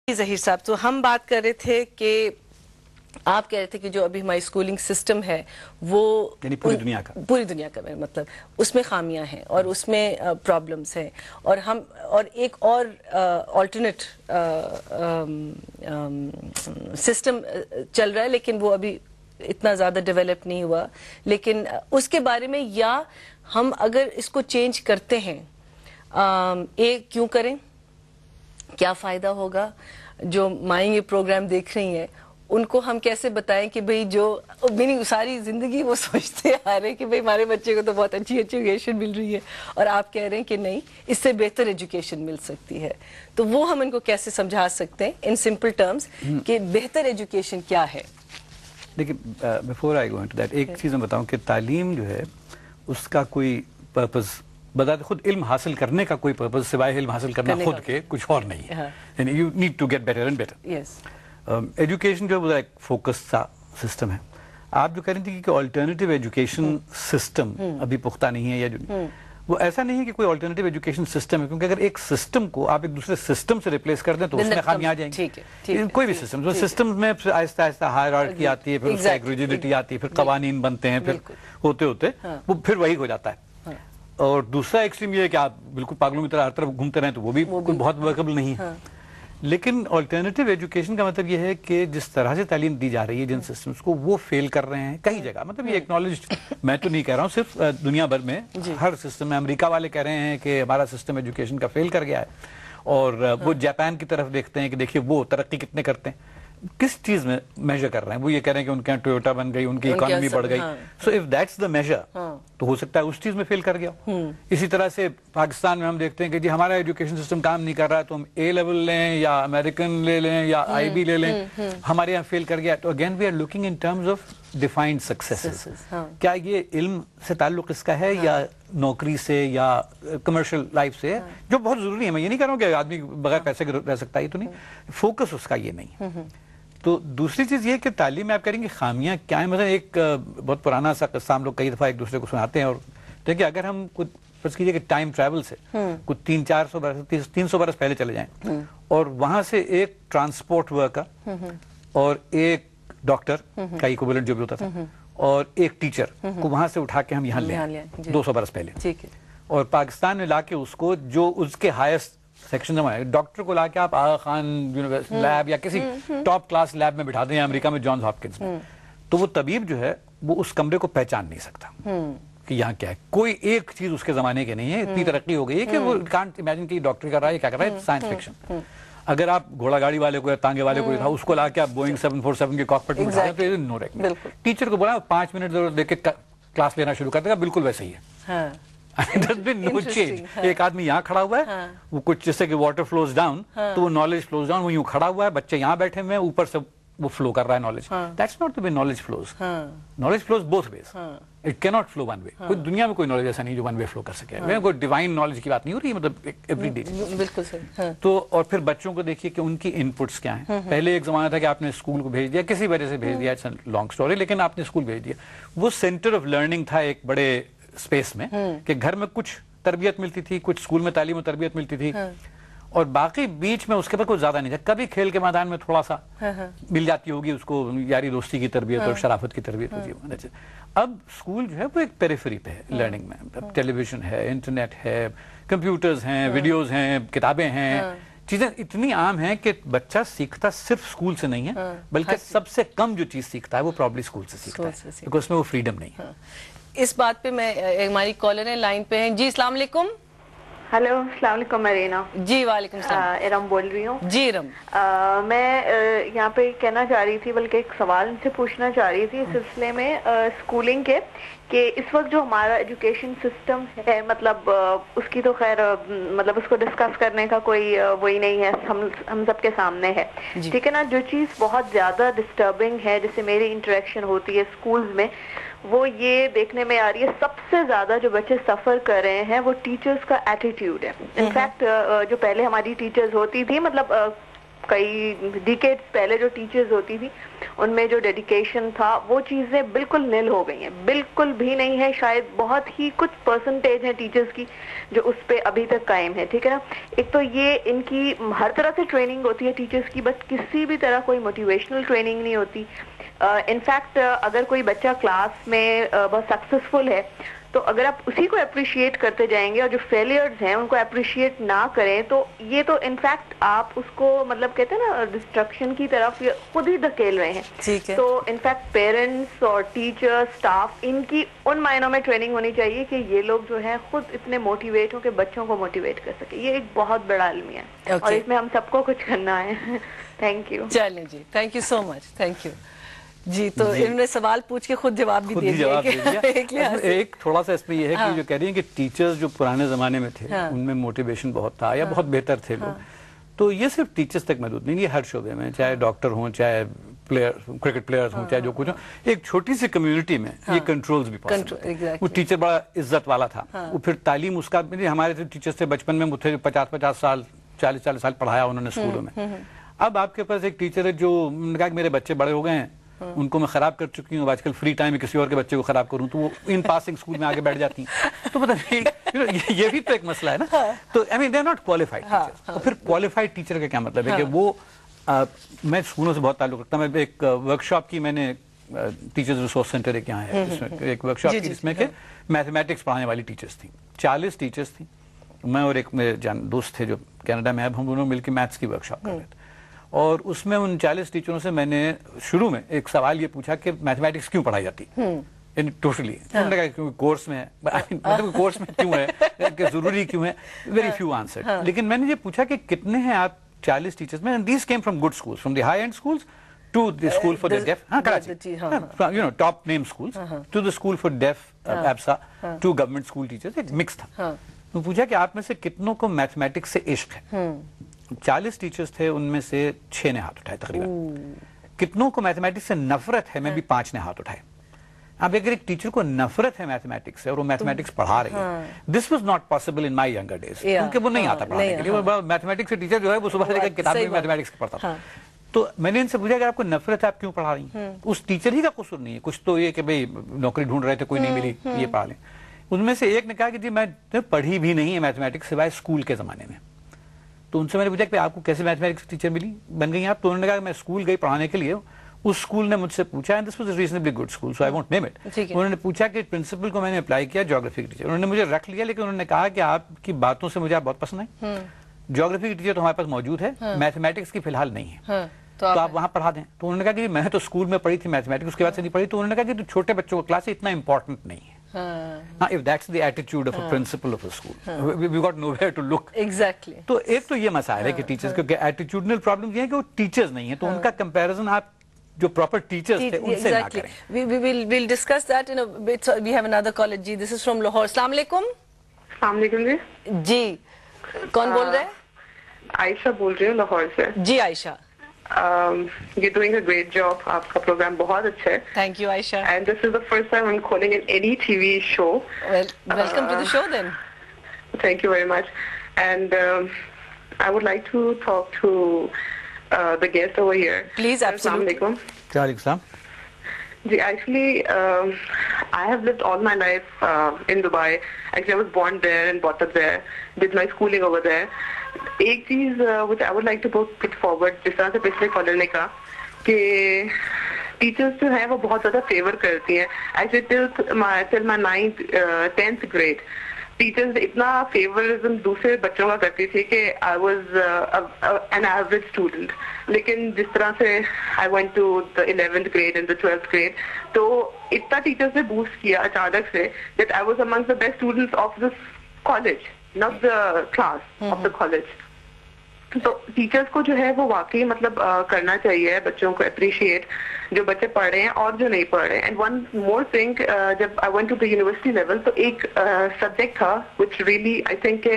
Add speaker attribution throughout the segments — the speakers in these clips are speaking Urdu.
Speaker 1: ظہیر صاحب، تو ہم بات کر رہے تھے کہ آپ کہہ رہے تھے کہ جو ابھی ہماری اسکولنگ سسٹم ہے وہ
Speaker 2: یعنی پوری دنیا کا
Speaker 1: مطلب اس میں خامیاں ہیں اور اس میں پرابلمس ہیں، اور ایک اور آلٹرنیٹ سسٹم چل رہا ہے لیکن وہ ابھی اتنا زیادہ ڈیولپ نہیں ہوا، لیکن اس کے بارے میں یا ہم اگر اس کو چینج کرتے ہیں کیوں کریں، کیا فائدہ ہوگا؟ جو مائیں یہ پروگرام دیکھ رہی ہیں ان کو ہم کیسے بتائیں کہ بھئی جو میری ساری زندگی وہ سوچتے آ رہے ہیں کہ بھئی ہمارے بچے کو تو بہت اچھی ایجوکیشن مل رہی ہے اور آپ کہہ رہے ہیں کہ نہیں، اس سے بہتر ایجوکیشن مل سکتی ہے، تو وہ ہم ان کو کیسے سمجھا سکتے ہیں ان سمپل ٹرمز کہ بہتر ایجوکیشن کیا ہے؟
Speaker 2: دیکھیں، before I go into that ایک چیز میں بتاؤں کہ تعلیم جو ہے اس کا کوئی پرپز بذات خود علم حاصل کرنے کا کوئی پرپز سوائے علم حاصل کرنا خود کے کچھ اور نہیں ہے، یعنی you need to get better and better. Education جو ہے وہ ایک فوکس سا سسٹم ہے۔ آپ جو کہہ رہی تھی کہ آلٹرنیٹیو ایجوکیشن سسٹم ابھی پختہ نہیں ہے یا جو وہ ایسا نہیں ہے کہ کوئی آلٹرنیٹیو ایجوکیشن سسٹم ہے، کیونکہ اگر ایک سسٹم کو آپ ایک دوسرے سسٹم سے ریپلیس کر دیں تو اس میں خامیاں آ جائیں گی۔ کوئی بھی سسٹم سسٹم میں آہستہ آہستہ ہائرارکی آتی ہے، پھر اس ایک ریجیڈیٹی آتی ہے، پھر قوانین بنتے ہیں، پھر ہوتے ہوتے وہ پھر وہی ہو جاتا ہے۔ اور دوسرا ایکسٹریم یہ ہے کہ آپ بالکل پاگلوں کی طرح ہر طرف گھومتے رہیں تو وہ بھی کوئی بہت ورکبل نہیں ہے۔ لیکن آلٹرنیٹیو ایجوکیشن کا مطلب یہ ہے کہ جس طرح سے تعلیم دی جا رہی ہے جن سسٹمز کو وہ فیل کر رہے ہیں کئی جگہ، مطلب یہ ایکنالجڈ میں تو نہیں کہہ رہا ہوں، صرف دنیا بھر میں ہر سسٹم میں امریکہ والے کہہ رہے ہیں کہ ہمارا سسٹم ایجوکیشن کا فیل کر گیا ہے، اور وہ جاپان کی طرف دیکھتے ہیں کہ دیکھیے وہ ترقی کتنے کرتے ہیں، کس چیز میں میجر کر رہے ہیں، وہ یہ کہہ رہے ہیں کہ ان کے یہاں ٹویوٹا بن گئی، ان کی اکانومی بڑھ گئی، so if that's the major تو ہو سکتا ہے اس چیز میں فیل کر گیا ہو۔ اسی طرح سے پاکستان میں ہم دیکھتے ہیں کہ جی ہمارا ایجوکیشن سسٹم کام نہیں کر رہا ہے تو ہم اے لیول لیں یا امریکن لے لیں یا آئی بی لے لیں، ہمارے یہاں فیل کر گیا، تو again we are looking in terms of defined successes. کیا یہ علم سے تعلق اس کا ہے یا نوکری سے یا کمرشل لائف سے، جو بہت ضروری ہے، میں یہ نہیں کہہ رہا ہوں کہ آدمی بغیر پیسے کے رہ سکتا ہے، یہ تو نہیں، فوکس اس کا یہ نہیں۔ تو دوسری چیز یہ کہ تعلیم میں آپ کریں گے خامیاں کیا ہیں، مثلا ایک بہت پرانا سا قصہ ہم لوگ کئی دفعہ ایک دوسرے کو سناتے ہیں، اور دیکھیں اگر ہم فرض کیجئے کہ ٹائم ٹریول سے کچھ 300 برس پہلے چلے جائیں اور وہاں سے ایک ٹرانسپورٹ ورکر اور ایک ڈاکٹر کا ایکویولنٹ جو بھی ہوتا تھا اور ایک ٹیچر کو وہاں سے اٹھا کے ہم یہاں لے آئیں 200 برس پہلے، اور پاکستان میں لا کے اس کو جو اس کے ہائیسٹ سیکشن ڈاکٹر کو لا کے آپ آغا خان یونیورسٹی لیب یا کسی ٹاپ کلاس لیب میں بٹھا دیں، امریکہ میں جانز ہاپکنز میں، تو وہ طبیب جو ہے وہ اس کمرے کو پہچان نہیں سکتا کہ یہاں کیا ہے، کوئی ایک چیز اس کے زمانے کے نہیں ہے، اتنی ترقی ہو گئی ہے کہ وہ کانٹ امیجن کہ ڈاکٹر کر رہا ہے کیا کر رہا ہے، سائنس فکشن۔ اگر آپ گھوڑا گاڑی والے کو یا تانگے والے کو تھا اس کو لا کے آپ بوئنگ 747 کے کاکپٹ میں بٹھا دیں تو نو ریکمنڈ۔ ٹیچر کو بولا 5 منٹ ضرورت دے کے کلاس لینا شروع کر دے گا، بالکل ویسے ہی ہے، no change۔ ایک آدمی یہاں کھڑا ہوا ہے، وہ کچھ جیسے کہ واٹر فلوز ڈاؤن تو وہ نالج فلوز ڈاؤن، وہ یوں کھڑا ہوا ہے، بچے یہاں بیٹھے ہوئے ہیں، اوپر سے وہ فلو کر رہا ہے knowledge. That's not the way knowledge flows, knowledge flows both ways, it کی ناٹ فلو ون وے۔ کوئی دنیا میں کوئی نالج ایسا نہیں جو ون وے فلو کر سکے، کوئی ڈیوائن نالج کی بات نہیں ہو رہی، مطلب ایوری ڈے۔
Speaker 1: بالکل صحیح۔
Speaker 2: تو اور پھر بچوں کو دیکھیے کہ ان کی ان پٹس کیا ہیں۔ پہلے ایک زمانہ تھا کہ آپ نے اسکول کو بھیج دیا، کسی وجہ سے بھیج دیا، لانگ اسٹوری، لیکن آپ نے اسکول بھیج دیا، وہ سینٹر آف لرننگ تھا ایک بڑے اسپیس میں، کہ گھر میں کچھ تربیت ملتی تھی، کچھ اسکول میں تعلیم و تربیت ملتی تھی، اور باقی بیچ میں اس کے بعد کوئی زیادہ نہیں تھا۔ کبھی کھیل کے میدان میں تھوڑا سا مل جاتی ہوگی اس کو یاری دوستی کی تربیت اور شرافت کی تربیت ہوتی ہے۔ اب اسکول جو ہے وہ ایک پیریفری پہ ہے لرننگ میں، ٹیلی ویژن ہے، انٹرنیٹ ہے، کمپیوٹرز ہیں، ویڈیوز ہیں، کتابیں ہیں، چیزیں اتنی عام ہیں کہ بچہ سیکھتا صرف اسکول سے نہیں ہے، بلکہ سب سے کم جو چیز سیکھتا ہے وہ پرابلی اسکول سے سیکھتا ہے، کیونکہ اس میں وہ فریڈم نہیں ہے۔
Speaker 1: اس بات پہ میں ہماری کالر ہیں لائن پہ ہیں۔ جی السلام علیکم۔
Speaker 3: ہیلو، السلام علیکم مرینا۔
Speaker 1: جی وعلیکم السلام۔
Speaker 3: ارم بول رہی ہوں۔
Speaker 1: جی ارم،
Speaker 3: میں یہاں پہ کہنا چاہ رہی تھی، بلکہ ایک سوال سے پوچھنا چاہ رہی تھی اس سلسلے میں اسکولنگ کے، کہ اس وقت جو ہمارا ایجوکیشن سسٹم ہے، مطلب اس کی تو خیر مطلب اس کو ڈسکس کرنے کا کوئی وہی نہیں ہے، ہم سب کے سامنے ہے، ٹھیک ہے نا۔ جو چیز بہت زیادہ ڈسٹربنگ ہے، جیسے میری انٹریکشن ہوتی ہے اسکولز میں، وہ یہ دیکھنے میں آ رہی ہے سب سے زیادہ جو بچے سفر کر رہے ہیں وہ ٹیچرز کا ایٹیٹیوڈ ہے۔ انفیکٹ جو پہلے ہماری ٹیچرز ہوتی تھی، مطلب کئی ڈیکیڈز پہلے جو ٹیچرز ہوتی تھی ان میں جو ڈیڈیکیشن تھا وہ چیزیں بالکل نل ہو گئی ہیں, بالکل بھی نہیں ہے. شاید بہت ہی کچھ پرسنٹیج ہے ٹیچرز کی جو اس پہ ابھی تک قائم ہے, ٹھیک ہے نا. ایک تو یہ ان کی ہر طرح سے ٹریننگ ہوتی ہے ٹیچرز کی, بس کسی بھی طرح کوئی موٹیویشنل ٹریننگ نہیں ہوتی. انفیکٹ اگر کوئی بچہ کلاس میں بہت سکسیسفل ہے تو اگر آپ اسی کو اپریشیٹ کرتے جائیں گے اور جو فیلیئرز ہیں ان کو اپریشیٹ نہ کریں تو یہ تو انفیکٹ آپ اس کو مطلب کہتے ہیں نا ڈسٹرکشن کی طرف خود ہی دھکیل رہے ہیں. تو انفیکٹ پیرنٹس اور ٹیچر اسٹاف ان کی ان معنوں میں ٹریننگ ہونی چاہیے کہ یہ لوگ جو ہے خود اتنے موٹیویٹ ہوں کہ بچوں کو موٹیویٹ کر سکے. یہ ایک بہت بڑا المیہ ہے اور اس میں ہم سب کو کچھ کرنا ہے. Thank you.
Speaker 1: چلیں جی, thank you so much, thank you جی. تو انہوں نے سوال پوچھ کے خود جواب بھی دے دیا.
Speaker 2: ایک تھوڑا سا اس میں یہ ہے کہ جو کہہ رہی ہیں کہ ٹیچرز جو پرانے زمانے میں تھے ان میں موٹیویشن بہت تھا یا بہت بہتر تھے لوگ, تو یہ صرف ٹیچرز تک محدود نہیں, یہ ہر شعبے میں, چاہے ڈاکٹر ہوں, چاہے کرکٹ پلیئرز ہوں, چاہے جو کچھ ہوں. ایک چھوٹی سی کمیونٹی میں یہ کنٹرولز بھی پاسبل ہیں. وہ ٹیچر بڑا عزت والا تھا, وہ پھر تعلیم اس کا, ہمارے ٹیچرز تھے بچپن میں 50-50 سال 40 سال پڑھایا انہوں نے اسکولوں میں. اب آپ کے پاس ایک ٹیچر ہے جو نے کہا کہ میرے بچے بڑے ہو گئے ہیں, ان کو میں خراب کر چکی ہوں, آج کل فری ٹائم میں کسی اور کے بچے کو خراب کروں تو وہ ان پاسنگ اسکول میں آگے بیٹھ جاتی ہیں. تو پتہ نہیں, یہ بھی تو ایک مسئلہ ہے نا. تو I mean they are not qualified teacher. اور پھر کوالیفائڈ ٹیچر کا کیا مطلب ہے کہ وہ, میں اسکولوں سے بہت تعلق رکھتا ہوں. میں ایک ورک شاپ کی, میں نے ٹیچرز ریسورس سینٹر ایک یہاں ہے, ایک ورک شاپ کی جس میں کہ میتھمیٹکس پڑھانے والی ٹیچرز تھیں, 40 ٹیچرز تھیں. میں اور ایک میرے دوست تھے جو کینیڈا میں, اب ہم دونوں مل کے میتھس کی ورک شاپ کر رہے تھے. اور اس میں ان 40 ٹیچروں سے میں نے شروع میں ایک سوال یہ پوچھا کہ میتھمیٹکس کیوں پڑھائی جاتی ٹوٹلی. انہوں نے کہا کورس میں ہے, مطلب کورس میں کیوں ہے, کہ ضروری کیوں ہے, ویری فیو آنسر. لیکن میں نے یہ پوچھا کہ کتنے ہیں آپ 40 ٹیچرز میں, and these came from good schools, from the high end schools to the school for the deaf, Karachi, you know top name schools, to the school for deaf ABSA, to government school teachers, ایک مکس تھا. میں پوچھا کہ آپ میں سے کتنوں کو میتھمیٹکس سے عشق ہے. 40 ٹیچرز تھے, ان میں سے 6 نے ہاتھ اٹھائے تقریباً. کتنوں کو میتھمیٹکس سے نفرت ہے, میں بھی 5 نے ہاتھ اٹھائے. اب اگر ایک ٹیچر کو نفرت ہے میتھمیٹکس سے اور وہ میتھمیٹکس پڑھا رہی ہے, this was not possible in my younger days, کیونکہ وہ نہیں آتا پڑھانے کے لیے. میتھمیٹکس سے ٹیچر جو ہے وہ صبح سے کتاب میں میتھمیٹکس پڑھتا تھا. تو میں نے ان سے پوچھا اگر آپ کو نفرت ہے آپ کیوں پڑھا رہی ہیں. اس ٹیچر ہی کا قصور نہیں ہے, کچھ تو یہ کہ بھئی نوکری ڈھونڈ رہے تھے, کوئی نہیں ملی, یہ پڑھا لیں. ان میں سے ایک نے کہا کہ جی میں پڑھی بھی نہیں ہے میتھمیٹکس سوائے اسکول کے زمانے میں. تو ان سے میں نے پوچھا کہ آپ کو کیسے میتھمیٹکس ٹیچر ملی, بن گئی آپ؟ تو انہوں نے کہا کہ میں اسکول گئی پڑھانے کے لیے, اس اسکول نے مجھ سے پوچھا, and this was a reasonably good school so I won't name it. انہوں نے پوچھا کہ پرنسپل کو میں نے اپلائی کیا جیوگرافی کے ٹیچر, انہوں نے مجھے رکھ لیا, لیکن انہوں نے کہا کہ آپ کی باتوں سے مجھے آپ بہت پسند آئی, جیوگرافی کے ٹیچر تو ہمارے پاس موجود ہے, میتھمیٹکس کی فی الحال نہیں ہے, تو آپ وہاں پڑھا دیں. تو انہوں نے کہا کہ میں تو اسکول میں پڑھی تھی میتھمیٹکس, اس کے بعد سے نہیں پڑھی. تو انہوں نے کہا کہ چھوٹے بچوں کا کلاس اتنا امپورٹنٹ نہیں ہے. If that's the attitude of a principal of a school, we got nowhere to look.
Speaker 1: Exactly.
Speaker 2: تو ایک تو یہ مسائل ہے کہ ٹیچرز کیونکہ ایٹیٹیوڈنل پرابلم یہ ہے کہ وہ ٹیچرز نہیں ہیں, تو ان کا کمپیریزن آپ جو پراپر ٹیچرز تھے ان سے نہ کریں.
Speaker 1: We'll discuss that in a bit. We have another caller. G, this is from Lahore. السلام علیکم.
Speaker 4: السلام علیکم جی.
Speaker 1: جی, کون بول رہے ہیں؟
Speaker 4: عائشہ بول رہی ہوں لاہور سے.
Speaker 1: جی عائشہ.
Speaker 4: You're doing a great job. آپ کا پروگرام بہت اچھا ہے.
Speaker 1: Thank you Aisha.
Speaker 4: And this is the first time I'm calling in any TV show.
Speaker 1: Well, welcome to the show then.
Speaker 4: Thank you very much. And I would like to talk to the guest over here.
Speaker 1: Please, absolutely.
Speaker 4: Assalamu alaikum.
Speaker 2: Waalaikum salam.
Speaker 4: Actually, I have lived all my life in Dubai. Actually, I was born there and brought up there. Did my schooling over there. ایک چیز which I would like to put forward, جس طرح سے پچھلے کالر نے کہا کہ ٹیچرز جو ہیں وہ بہت زیادہ فیور کرتی ہیں. Actually till my 9th 10th grade teachers اتنا فیورزم دوسرے بچوں کا کرتی تھی کہ I was an average student. لیکن جس طرح سے I went to the 11th grade and the 12th grade, تو اتنا ٹیچرز نے بوسٹ کیا اچانک سے that I was among the best students of this college, not the class of the college. تو ٹیچرز کو جو ہے وہ واقعی مطلب کرنا چاہیے بچوں کو اپریشیٹ, جو بچے پڑھ رہے ہیں اور جو نہیں پڑھ رہے ہیں. اینڈ ون مور تھنگ, جب I went to the university level تو ایک سبجیکٹ تھا which really I think کہ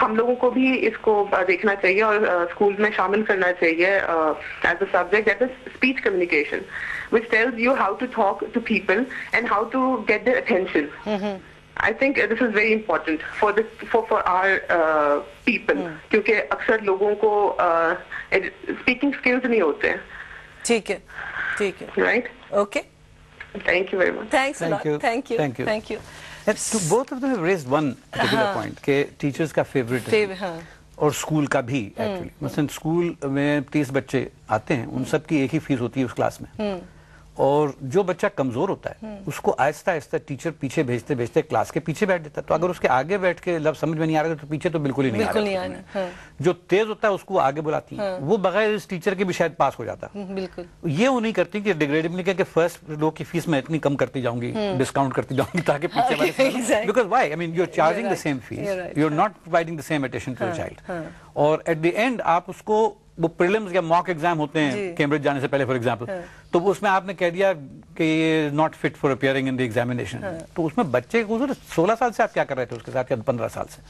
Speaker 4: ہم لوگوں کو بھی اس کو دیکھنا چاہیے اور اسکول میں شامل کرنا چاہیے as a subject, that is speech communication, which tells you how to talk to people and how to get their attention. I think this is very important for our people, کیونکہ اکثر لوگوں کو اسپیکنگ اسکلز نہیں ہوتے ہیں.
Speaker 1: ٹھیک ہے ٹھیک ہے
Speaker 4: right.
Speaker 1: Okay
Speaker 4: thank you very much.
Speaker 1: Thanks
Speaker 2: Thank you.
Speaker 1: Thank you
Speaker 2: Thank you.
Speaker 1: Thank you.
Speaker 2: both of them have raised one particular point کہ ٹیچرز کا فیوریٹ
Speaker 1: ہاں
Speaker 2: اور اسکول کا بھی ایکچولی. مثلا اسکول میں 30 بچے آتے ہیں, ان سب کی ایک ہی فیس ہوتی ہے اس کلاس میں, اور جو بچہ کمزور ہوتا ہے اس کو آہستہ آہستہ ٹیچر پیچھے بھیجتے بھیجتے کلاس کے پیچھے بیٹھ دیتا ہے. تو اگر اس کے آگے بیٹھ کے لفظ سمجھ میں نہیں آ رہا تو پیچھے تو بالکل ہی نہیں آ رہا. جو تیز ہوتا ہے اس کو آگے بلاتی ہیں, وہ بغیر اس ٹیچر کے بھی شاید پاس ہو جاتا.
Speaker 1: بالکل
Speaker 2: یہ وہ نہیں کرتی کہ ڈیگریڈیبلی کہ فرسٹ لوگ کی فیس میں اتنی کم کرتی جاؤں گی, ڈسکاؤنٹ کرتی جاؤں گی تاکہ پیچھے والے, because why, I mean you are charging the same fees, you are not providing the same attention to the child. اور ایٹ دی اینڈ آپ اس کو, وہ پریلمز یا موک ایگزام ہوتے ہیں کیمبرج جانے سے پہلے فار ایگزامپل, تو اس میں آپ نے کہہ دیا کہ یہ not fit for appearing in the examination, تو اس میں بچے کو 16 سال سے آپ کیا کر رہے تھے اس کے ساتھ, یا 15 سال سے,